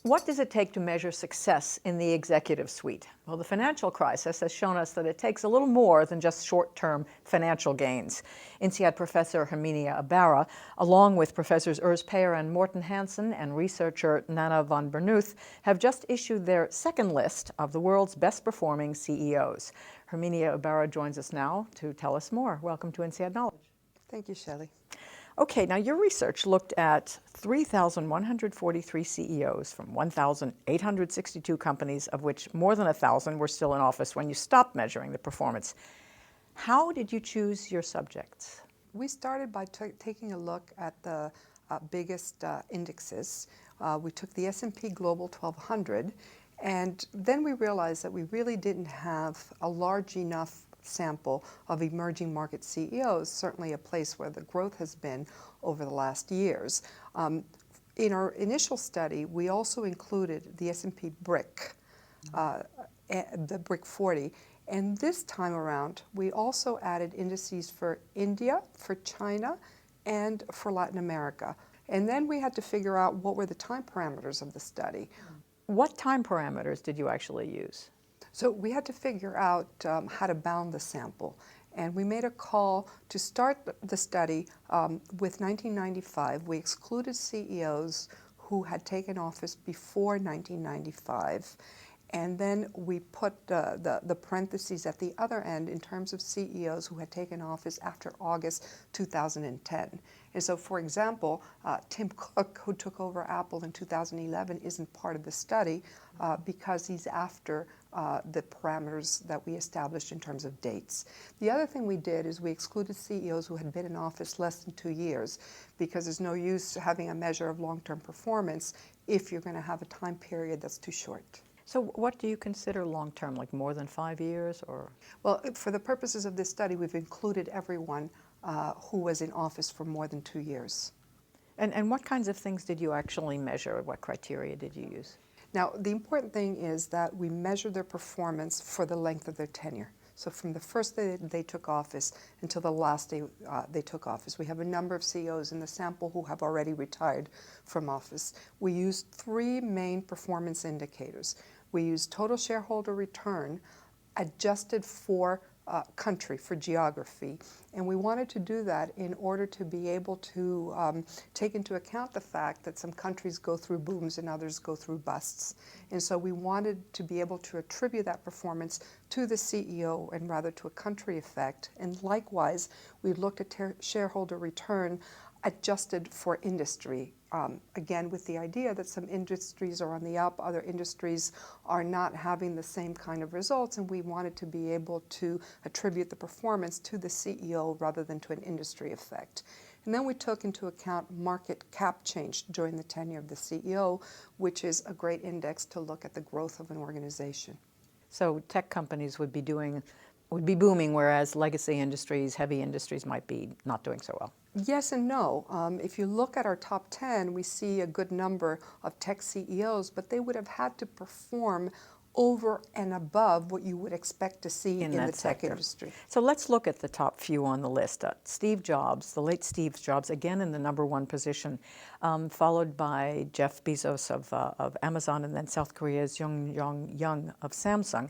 What does it take to measure success in the executive suite? Well, the financial crisis has shown us that it takes a little more than just short-term financial gains. INSEAD professor Herminia Ibarra, along with professors Urs Peyer and Morten Hansen and researcher Nana van Bernuth, have just issued their second list of the world's best-performing CEOs. Herminia Ibarra joins us now to tell us more. Welcome to INSEAD Knowledge. Thank you, Shelley. Okay, now your research looked at 3,143 CEOs from 1,862 companies, of which more than 1,000 were still in office when you stopped measuring the performance. How did you choose your subjects? We started by taking a look at the biggest indexes. We took the S&P Global 1200, and then we realized that we really didn't have a large enough sample of emerging market CEOs, certainly a place where the growth has been over the last years. In our initial study, we also included the S&P BRIC, the BRIC 40, and this time around, we also added indices for India, for China, and for Latin America. And then we had to figure out what were the time parameters of the study. What time parameters did you actually use? So we had to figure out how to bound the sample. And we made a call to start the study with 1995. We excluded CEOs who had taken office before 1995. And then we put the parentheses at the other end in terms of CEOs who had taken office after August 2010. And so, for example, Tim Cook, who took over Apple in 2011, isn't part of the study because he's after the parameters that we established in terms of dates. The other thing we did is we excluded CEOs who had been in office less than 2 years, because there's no use having a measure of long-term performance if you're going to have a time period that's too short. So what do you consider long-term, like more than 5 years, or? Well, for the purposes of this study, we've included everyone who was in office for more than 2 years. And what kinds of things did you actually measure? What criteria did you use? Now, the important thing is that we measure their performance for the length of their tenure. So from the first day they took office until the last day they took office. We have a number of CEOs in the sample who have already retired from office. We used 3 main performance indicators. We used total shareholder return adjusted for country, for geography. And we wanted to do that in order to be able to take into account the fact that some countries go through booms and others go through busts. And so we wanted to be able to attribute that performance to the CEO and rather to a country effect. And likewise, we looked at shareholder return adjusted for industry. Again, with the idea that some industries are on the up, other industries are not having the same kind of results, and we wanted to be able to attribute the performance to the CEO rather than to an industry effect. And then we took into account market cap change during the tenure of the CEO, which is a great index to look at the growth of an organization. So tech companies would be booming, whereas legacy industries, heavy industries might be not doing so well. Yes and no. If you look at our top 10, we see a good number of tech CEOs, but they would have had to perform over and above what you would expect to see in the tech industry. So let's look at the top few on the list. Steve Jobs, the late Steve Jobs, again in the #1 position, followed by Jeff Bezos of Amazon, and then South Korea's Young of Samsung.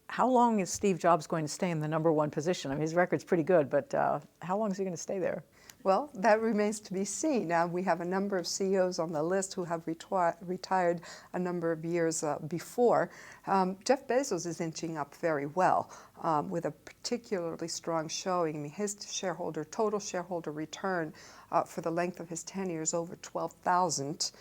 How long is Steve Jobs going to stay in the #1 position? I mean, his record's pretty good, but how long is he going to stay there? Well, that remains to be seen. Now, we have a number of CEOs on the list who have retired a number of years before. Jeff Bezos is inching up very well with a particularly strong showing. I mean, his total shareholder return for the length of his tenure is over 12,000.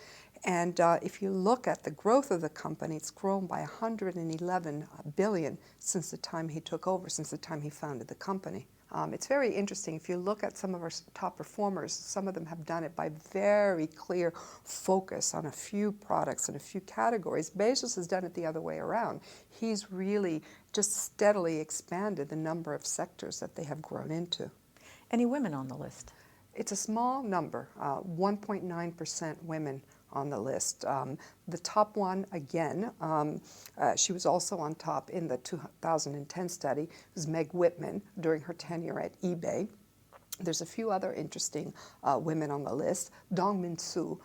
And if you look at the growth of the company, it's grown by 111 billion since the time he took over, since the time he founded the company. It's very interesting. If you look at some of our top performers, some of them have done it by very clear focus on a few products and a few categories. Bezos has done it the other way around. He's really just steadily expanded the number of sectors that they have grown into. Any women on the list? It's a small number, 1.9% women on the list. The top one, again, she was also on top in the 2010 study, was Meg Whitman during her tenure at eBay. There's a few other interesting women on the list. Dong Min Soo,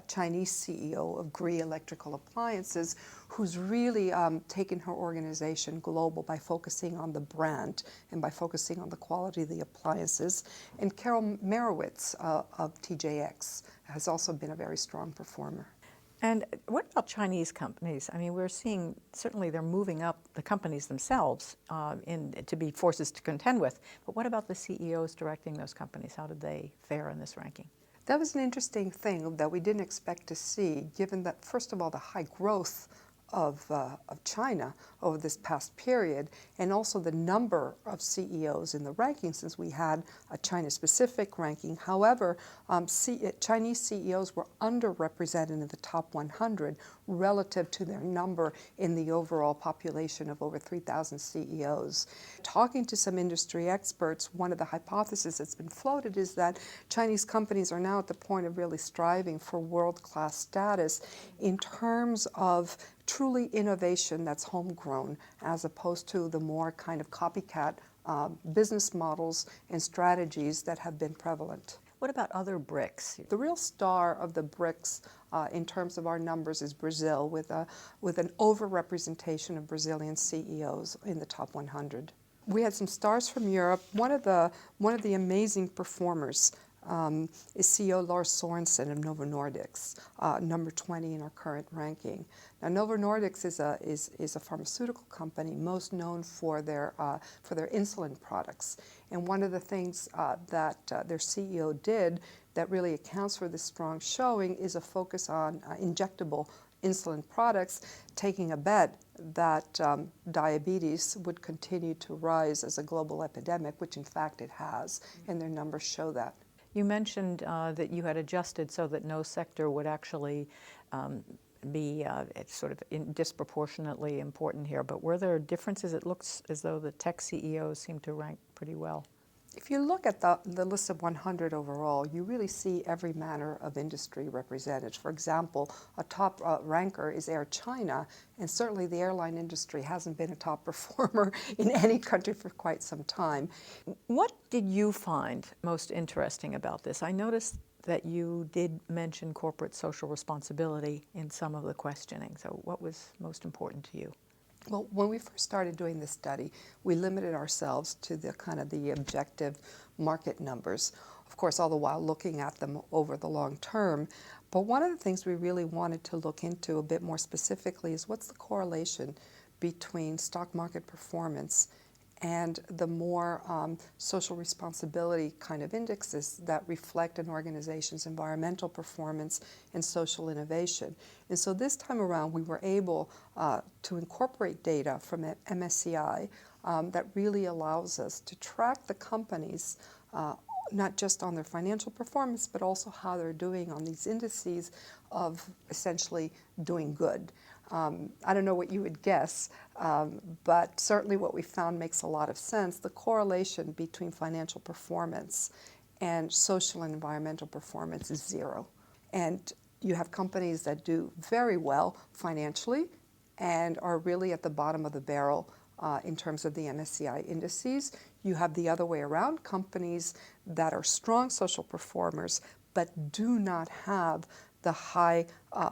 Chinese CEO of Gree Electrical Appliances, who's really taken her organization global by focusing on the brand and by focusing on the quality of the appliances. And Carol Merowitz of TJX has also been a very strong performer. And what about Chinese companies? I mean, we're seeing certainly they're moving up the companies themselves to be forces to contend with. But what about the CEOs directing those companies? How did they fare in this ranking? That was an interesting thing that we didn't expect to see, given that, first of all, the high growth of China over this past period, and also the number of CEOs in the ranking, since we had a China-specific ranking. However, Chinese CEOs were underrepresented in the top 100 relative to their number in the overall population of over 3,000 CEOs. Talking to some industry experts, one of the hypotheses that's been floated is that Chinese companies are now at the point of really striving for world-class status in terms of truly innovation that's homegrown, as opposed to the more kind of copycat business models and strategies that have been prevalent. What about other BRICS? The real star of the BRICS in terms of our numbers is Brazil, with an overrepresentation of Brazilian CEOs in the top 100. We had some stars from Europe. One of the amazing performers is CEO Lars Sørensen of Novo Nordisk, number 20 in our current ranking. Now, Novo Nordisk is a pharmaceutical company most known for their insulin products. And one of the things that their CEO did that really accounts for this strong showing is a focus on injectable insulin products, taking a bet that diabetes would continue to rise as a global epidemic, which in fact it has, and their numbers show that. You mentioned that you had adjusted so that no sector would actually be sort of disproportionately important here, but were there differences? It looks as though the tech CEOs seem to rank pretty well. If you look at the list of 100 overall, you really see every manner of industry represented. For example, a top ranker is Air China, and certainly the airline industry hasn't been a top performer in any country for quite some time. What did you find most interesting about this? I noticed that you did mention corporate social responsibility in some of the questioning. So what was most important to you? Well, when we first started doing this study, we limited ourselves to the objective market numbers, of course, all the while looking at them over the long term. But one of the things we really wanted to look into a bit more specifically is what's the correlation between stock market performance and the more social responsibility kind of indexes that reflect an organization's environmental performance and social innovation. And so this time around, we were able to incorporate data from MSCI that really allows us to track the companies not just on their financial performance, but also how they're doing on these indices of essentially doing good. I don't know what you would guess, but certainly what we found makes a lot of sense. The correlation between financial performance and social and environmental performance is zero. And you have companies that do very well financially and are really at the bottom of the barrel in terms of the MSCI indices. You have the other way around, companies that are strong social performers but do not have the high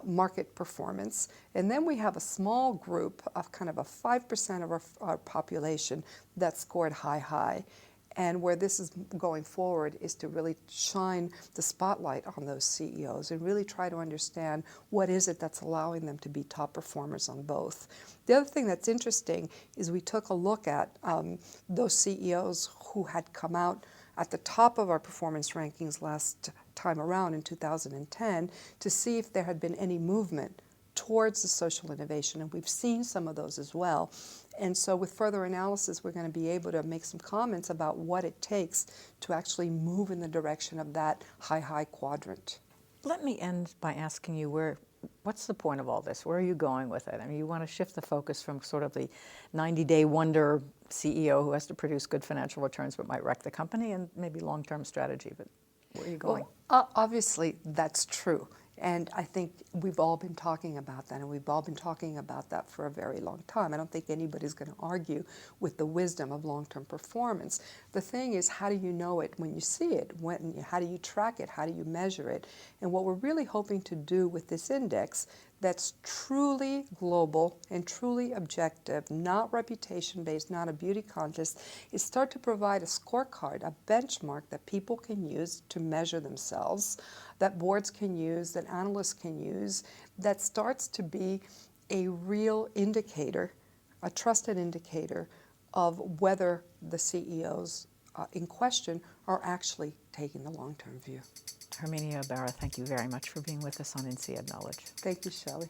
market performance. And then we have a small group of kind of a 5% of our population that scored high. And where this is going forward is to really shine the spotlight on those CEOs and really try to understand what is it that's allowing them to be top performers on both. The other thing that's interesting is we took a look at those CEOs who had come out at the top of our performance rankings last time around in 2010 to see if there had been any movement towards the social innovation, and we've seen some of those as well. And so with further analysis, we're going to be able to make some comments about what it takes to actually move in the direction of that high quadrant. Let me end by asking you what's the point of all this? Where are you going with it? I mean, you want to shift the focus from sort of the 90-day wonder CEO who has to produce good financial returns but might wreck the company and maybe long-term strategy, but where are you going? Well, obviously, that's true. And I think we've all been talking about that, and we've all been talking about that for a very long time. I don't think anybody's going to argue with the wisdom of long-term performance. The thing is, how do you know it when you see it? How do you track it? How do you measure it? And what we're really hoping to do with this index that's truly global and truly objective, not reputation-based, not a beauty contest, is start to provide a scorecard, a benchmark that people can use to measure themselves, that boards can use, that analysts can use, that starts to be a real indicator, a trusted indicator of whether the CEOs in question are actually taking the long-term view. Herminia Ibarra, thank you very much for being with us on INSEAD Knowledge. Thank you, Shelley.